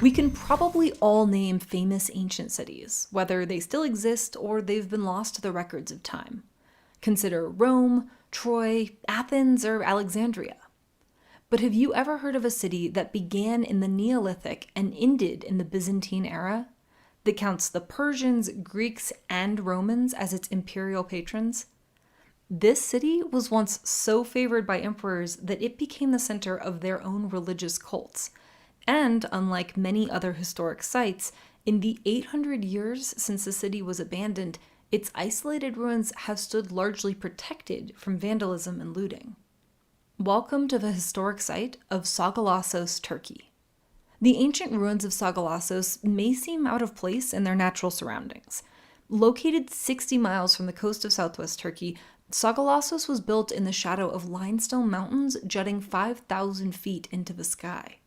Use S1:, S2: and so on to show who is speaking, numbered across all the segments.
S1: We can probably all name famous ancient cities, whether they still exist or they've been lost to the records of time. Consider Rome, Troy, Athens, or Alexandria. But have you ever heard of a city that began in the Neolithic and ended in the Byzantine era? That counts the Persians, Greeks, and Romans as its imperial patrons? This city was once so favored by emperors that it became the center of their own religious cults. And unlike many other historic sites, in the 800 years since the city was abandoned, its isolated ruins have stood largely protected from vandalism and looting. Welcome to the historic site of Sagalassos, Turkey. The ancient ruins of Sagalassos may seem out of place in their natural surroundings. Located 60 miles from the coast of southwest Turkey, Sagalassos was built in the shadow of limestone mountains jutting 5,000 feet into the sky.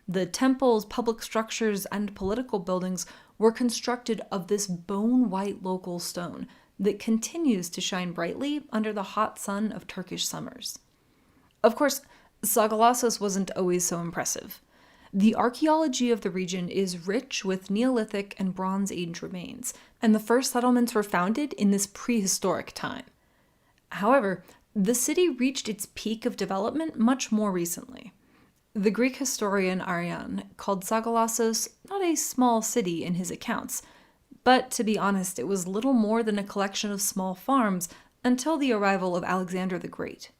S1: The temples, public structures, and political buildings were constructed of this bone-white local stone that continues to shine brightly under the hot sun of Turkish summers. Of course, Sagalassos wasn't always so impressive. The archaeology of the region is rich with Neolithic and Bronze Age remains, and the first settlements were founded in this prehistoric time. However, the city reached its peak of development much more recently. The Greek historian Arrian called Sagalassos not a small city in his accounts, but to be honest, it was little more than a collection of small farms until the arrival of Alexander the Great.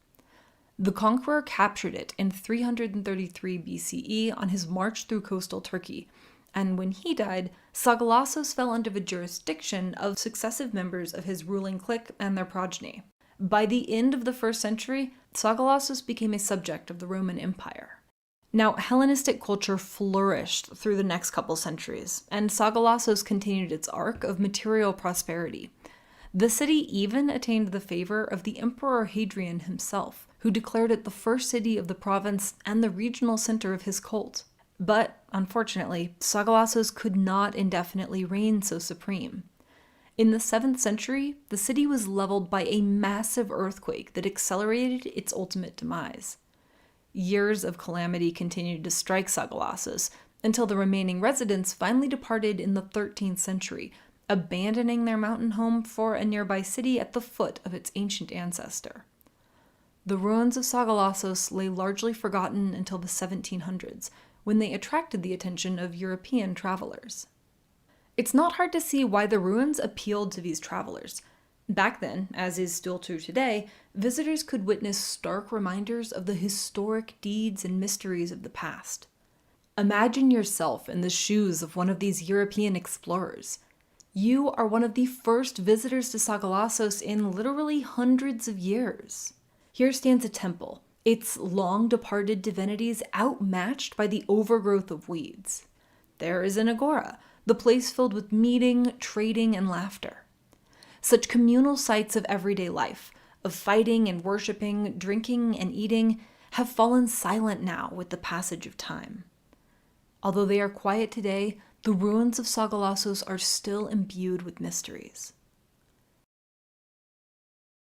S1: The conqueror captured it in 333 BCE on his march through coastal Turkey, and when he died, Sagalassos fell under the jurisdiction of successive members of his ruling clique and their progeny. By the end of the 1st century, Sagalassos became a subject of the Roman Empire. Now, Hellenistic culture flourished through the next couple centuries, and Sagalassos continued its arc of material prosperity. The city even attained the favor of the Emperor Hadrian himself, who declared it the first city of the province and the regional center of his cult. But, unfortunately, Sagalassos could not indefinitely reign so supreme. In the 7th century, the city was leveled by a massive earthquake that accelerated its ultimate demise. Years of calamity continued to strike Sagalassos until the remaining residents finally departed in the 13th century, abandoning their mountain home for a nearby city at the foot of its ancient ancestor. The ruins of Sagalassos lay largely forgotten until the 1700s, when they attracted the attention of European travelers. It's not hard to see why the ruins appealed to these travelers. Back then, as is still true today, visitors could witness stark reminders of the historic deeds and mysteries of the past. Imagine yourself in the shoes of one of these European explorers. You are one of the first visitors to Sagalassos in literally hundreds of years. Here stands a temple, its long-departed divinities outmatched by the overgrowth of weeds. There is an agora, the place filled with meeting, trading, and laughter. Such communal sites of everyday life, of fighting and worshiping, drinking and eating, have fallen silent now with the passage of time. Although they are quiet today, the ruins of Sagalassos are still imbued with mysteries.